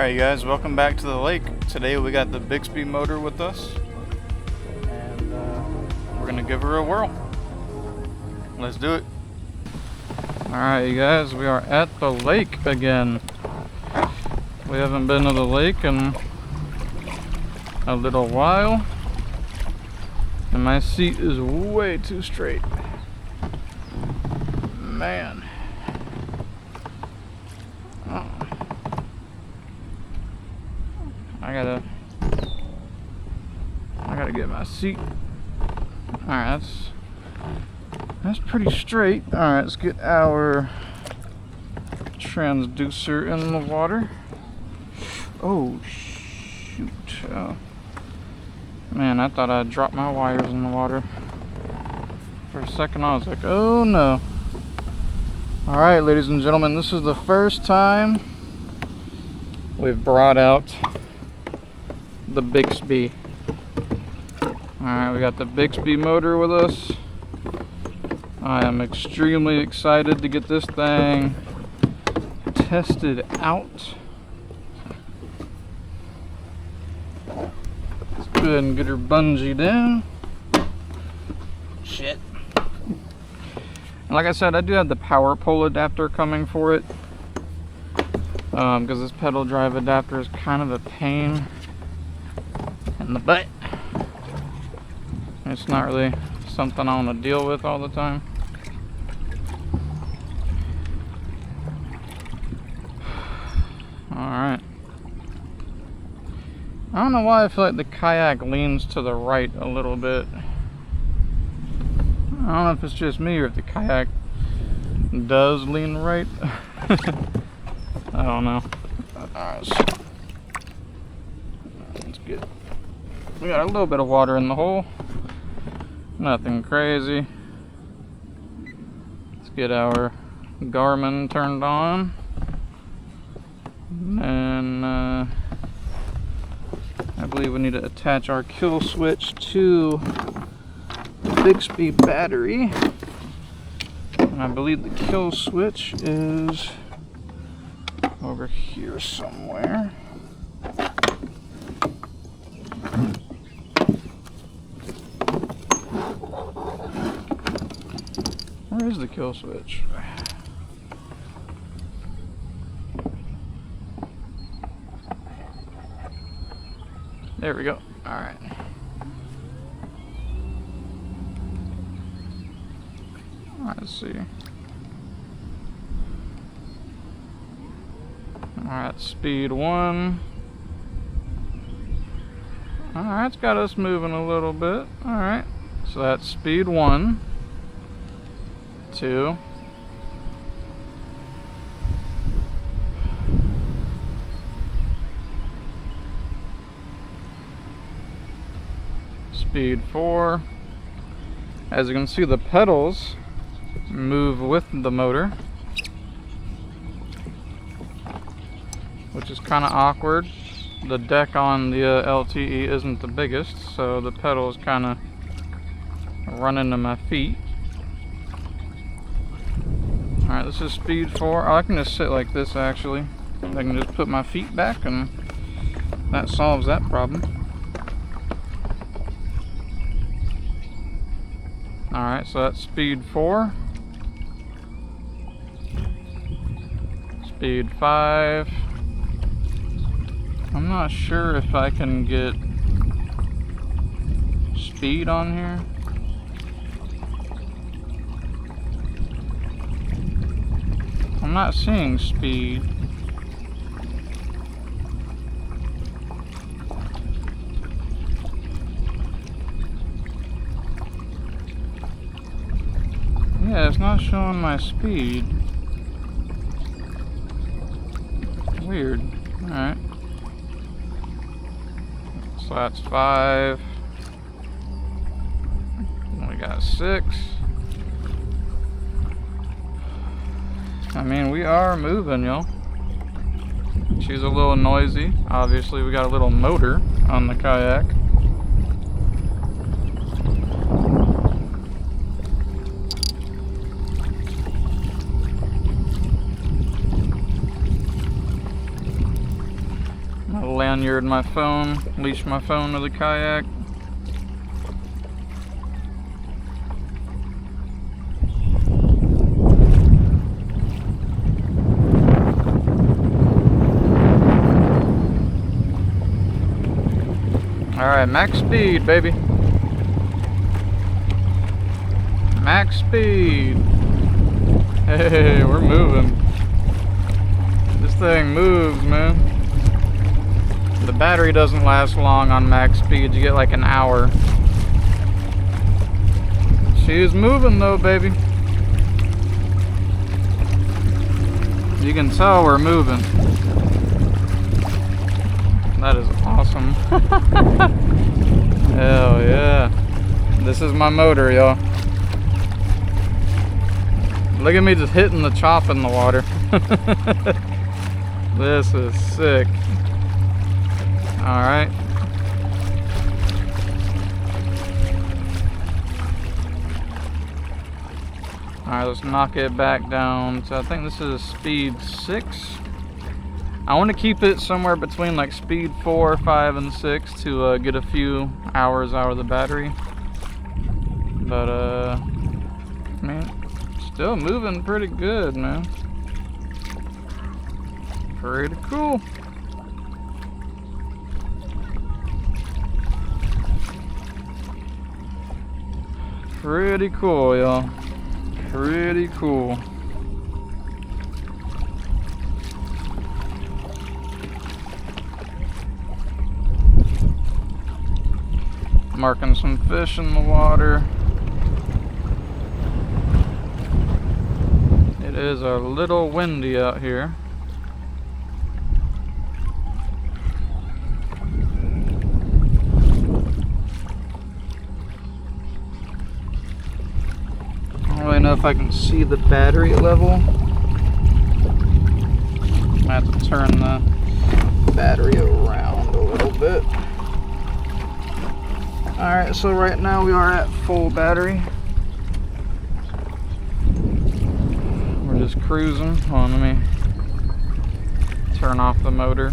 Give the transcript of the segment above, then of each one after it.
Alright guys, welcome back to the lake. Today we got the Bixpy motor with us, and we're gonna give her a whirl. Let's do it. Alright you guys, we are at the lake again. We haven't been to the lake in a little while, and my seat is way too straight. Man. I gotta get my seat. Alright, that's pretty straight. Alright, let's get our transducer in the water. Oh shoot. Oh. Man, I thought I'd dropped my wires in the water. For a second I was like, oh no. Alright ladies and gentlemen, this is the first time we've brought out the Bixpy. Alright, we got the Bixpy motor with us. I am extremely excited to get this thing tested out. Let's go ahead and get her bungeed in. Shit. And like I said, I do have the power pole adapter coming for it. Because this pedal drive adapter is kind of a pain in the butt. It's not really something I want to deal with all the time. Alright. I don't know why I feel like the Kayak leans to the right a little bit. I don't know if it's just me or if the Kayak does lean right. I don't know. Alright, let's get. We got a little bit of water in the hole. Nothing crazy. Let's get our Garmin turned on. And I believe we need to attach our kill switch to the Bixpy battery. And I believe the kill switch is over here somewhere. Where is the kill switch? There we go. Alright. Let's see. Alright, speed 1. Alright, it's got us moving a little bit. Alright, so that's speed 1. 2. Speed 4. As you can see, the pedals move with the motor, which is kind of awkward. The deck on the LTE isn't the biggest, so the pedals kind of run into my feet. Alright, this is speed 4. Oh, I can just sit like this actually. I can just put my feet back and that solves that problem. Alright, so that's speed 4. Speed 5. I'm not sure if I can get speed on here. I'm not seeing speed. Yeah, it's not showing my speed. Weird. Alright. So that's 5. We got 6. I mean, we are moving, y'all. She's a little noisy. Obviously, we got a little motor on the Kayak. lanyard my phone, leash my phone to the kayak. Alright, max speed, baby. Max speed. Hey, we're moving. This thing moves, man. The battery doesn't last long on max speed. You get like an hour. She's moving though, baby. You can tell we're moving. That is awesome. Hell yeah. This is my motor, y'all. Look at me just hitting the chop in the water. This is sick. Alright. Alright, let's knock it back down to, I think this is speed 6. I want to keep it somewhere between like speed 4, 5, and 6 to get a few hours out of the battery. But, man, still moving pretty good, man. Pretty cool. Pretty cool, y'all. Pretty cool. Marking some fish in the water. It is a little windy out here. I don't really know if I can see the battery level. I have to turn the battery around a little bit. Alright, so right now we are at full battery. We're just cruising. Hold on, let me turn off the motor.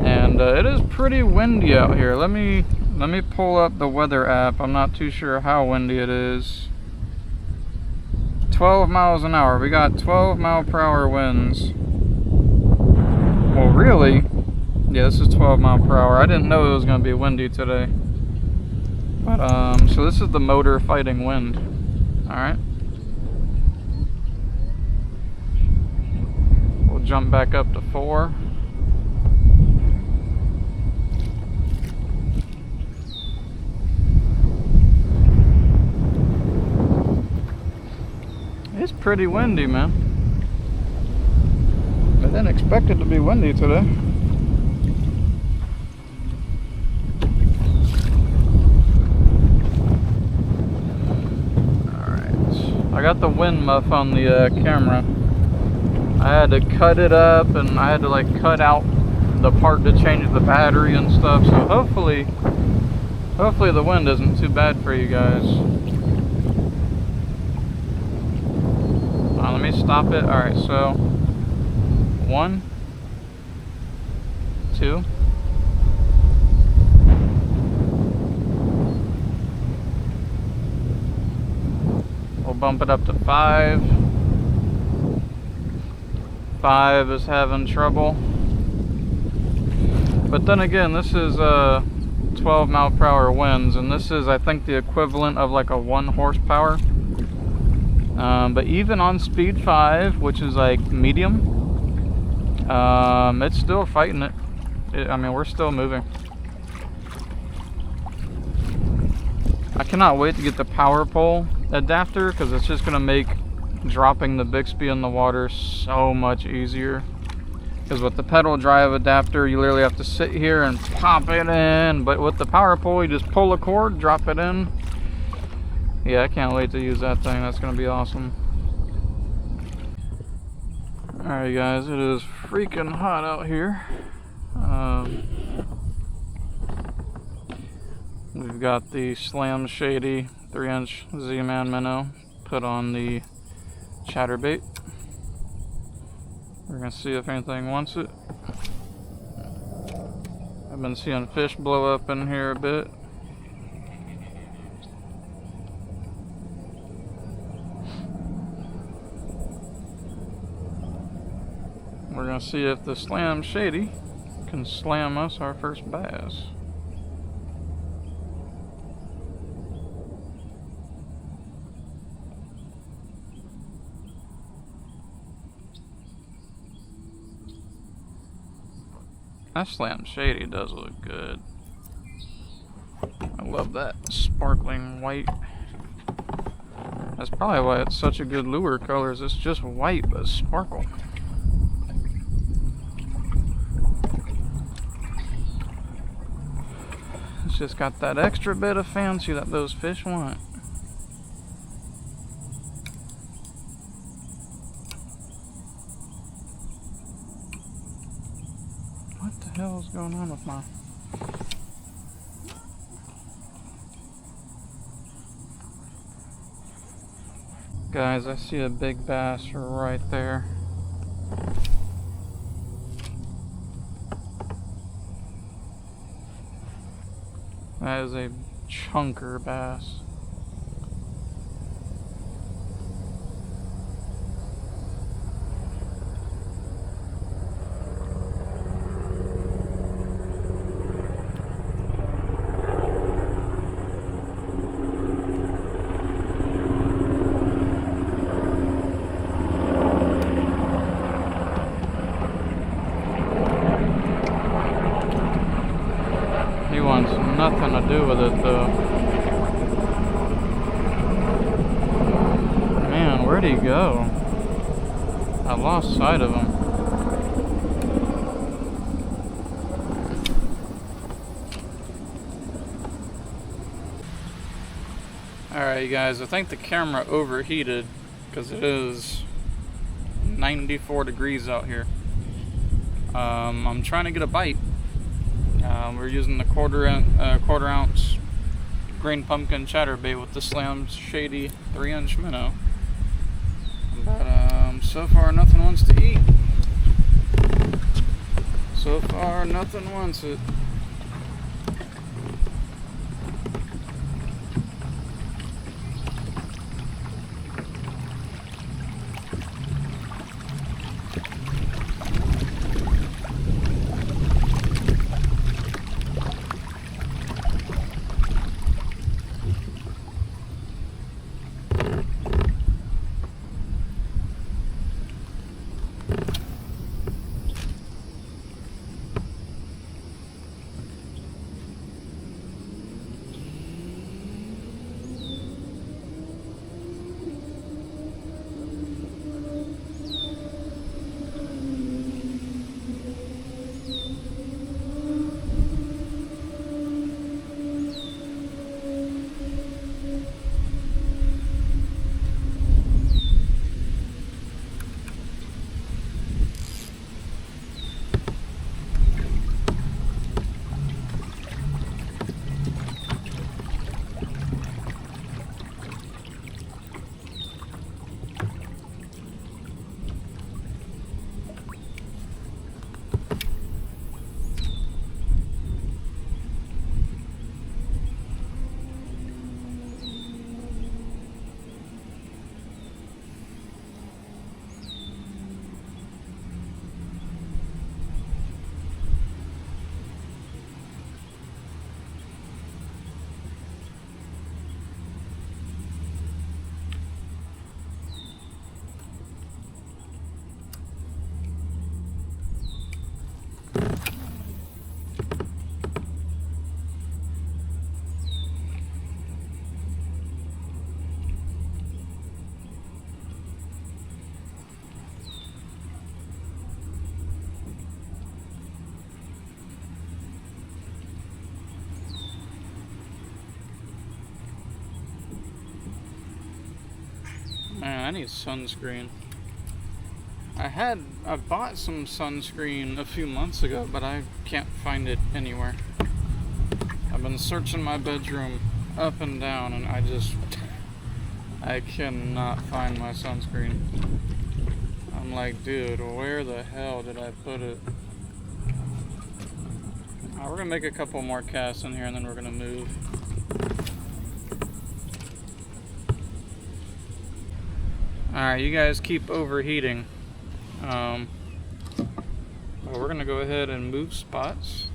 And it is pretty windy out here. Let me pull up the weather app. I'm not too sure how windy it is. 12 miles an hour. We got 12 mile per hour winds. Well, really? Yeah, this is 12 mile per hour. I didn't know it was going to be windy today. But, so this is the motor fighting wind. Alright. We'll jump back up to 4. It's pretty windy, man. I didn't expect it to be windy today. I got the wind muff on the camera. I had to cut it up and I had to like cut out the part to change the battery and stuff. So hopefully the wind isn't too bad for you guys. Let me stop it. Alright, so 1, 2. We'll bump it up to 5. 5 is having trouble. But then again, this is 12 mile per hour winds, and this is, I think, the equivalent of like a 1 horsepower. But even on speed 5, which is like medium, it's still fighting it. I mean, we're still moving. I cannot wait to get the power pole adapter, because it's just going to make dropping the Bixpy in the water so much easier. Because with the pedal drive adapter, you literally have to sit here and pop it in, but with the power pole, you just pull a cord, drop it in. Yeah, I can't wait to use that thing. That's going to be awesome. Alright guys, it is freaking hot out here. We've got the Slam Shady 3-inch Z-Man minnow put on the chatterbait. We're going to see if anything wants it. I've been seeing fish blow up in here a bit. We're gonna see if the Slam Shady can slam us our first bass. That Slam Shady does look good. I love that sparkling white. That's probably why it's such a good lure color, is it's just white but sparkle. It's just got that extra bit of fancy that those fish want. What the hell is going on with my... Guys, I see a big bass right there. That is a chunker bass. Nothing to do with it though. Man, where'd he go? I lost sight of him. Alright, you guys, I think the camera overheated because it is 94 degrees out here. I'm trying to get a bite. We're using the quarter ounce green pumpkin chatterbait with the Slam Shady 3-inch minnow. But so far nothing wants to eat. So far nothing wants it. Man, I need sunscreen. I bought some sunscreen a few months ago, but I can't find it anywhere. I've been searching my bedroom up and down, and I cannot find my sunscreen. I'm like, dude, where the hell did I put it? We're gonna make a couple more casts in here and then we're gonna move. Alright, you guys keep overheating. Well, we're gonna go ahead and move spots.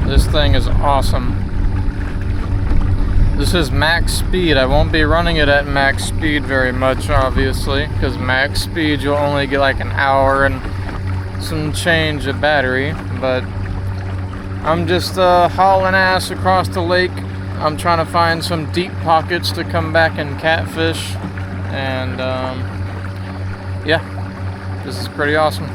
This thing is awesome. This is max speed. I won't be running it at max speed very much, obviously, because max speed you'll only get like an hour and some change of battery, but I'm just hauling ass across the lake. I'm trying to find some deep pockets to come back and catfish, and yeah, this is pretty awesome.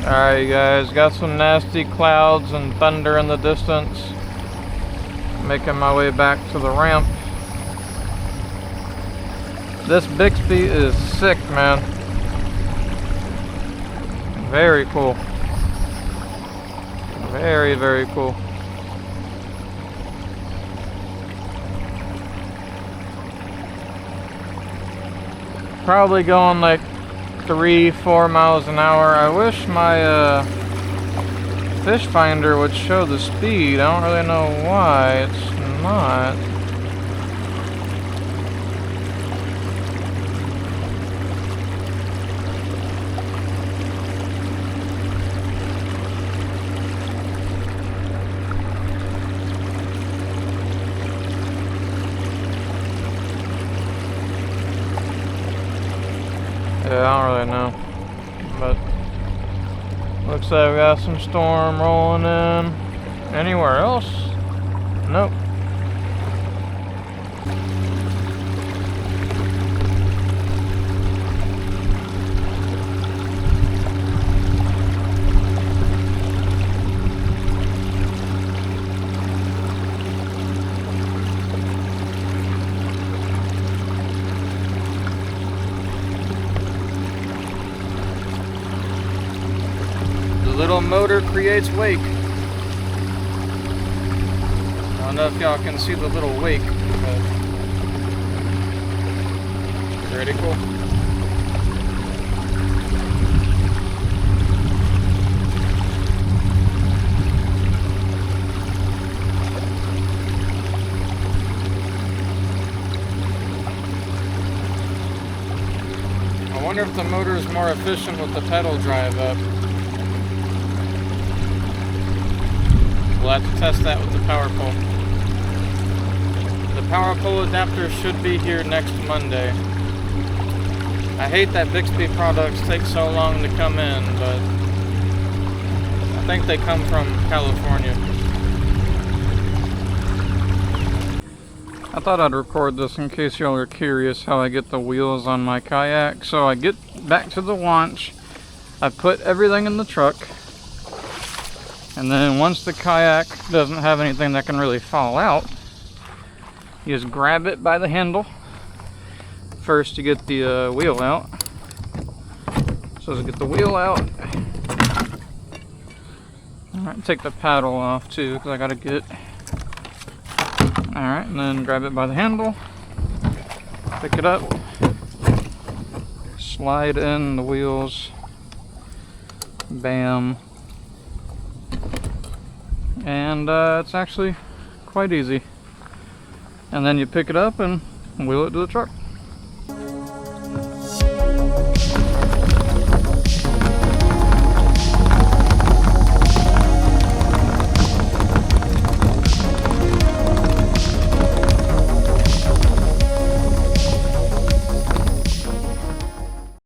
Alright, you guys, got some nasty clouds and thunder in the distance. Making my way back to the ramp. This Bixpy is sick, man. Very cool. Very, very cool. Probably going like 3-4 miles an hour. I wish my fish finder would show the speed. I don't really know why it's not. Yeah, I don't really know, but looks like we got some storm rolling in. Anywhere else? Nope. Little motor creates wake. I don't know if y'all can see the little wake, but pretty cool. I wonder if the motor is more efficient with the pedal drive up. We'll have to test that with the power pole. The power pole adapter should be here next Monday. I hate that Bixpy products take so long to come in, but I think they come from California. I thought I'd record this in case y'all are curious how I get the wheels on my kayak. So I get back to the launch, I put everything in the truck, and then once the kayak doesn't have anything that can really fall out, you just grab it by the handle, first you get the wheel out. So to get the wheel out, alright, take the paddle off too, because I gotta get, alright, and then grab it by the handle, pick it up, slide in the wheels, bam, and it's actually quite easy. And then you pick it up and wheel it to the truck.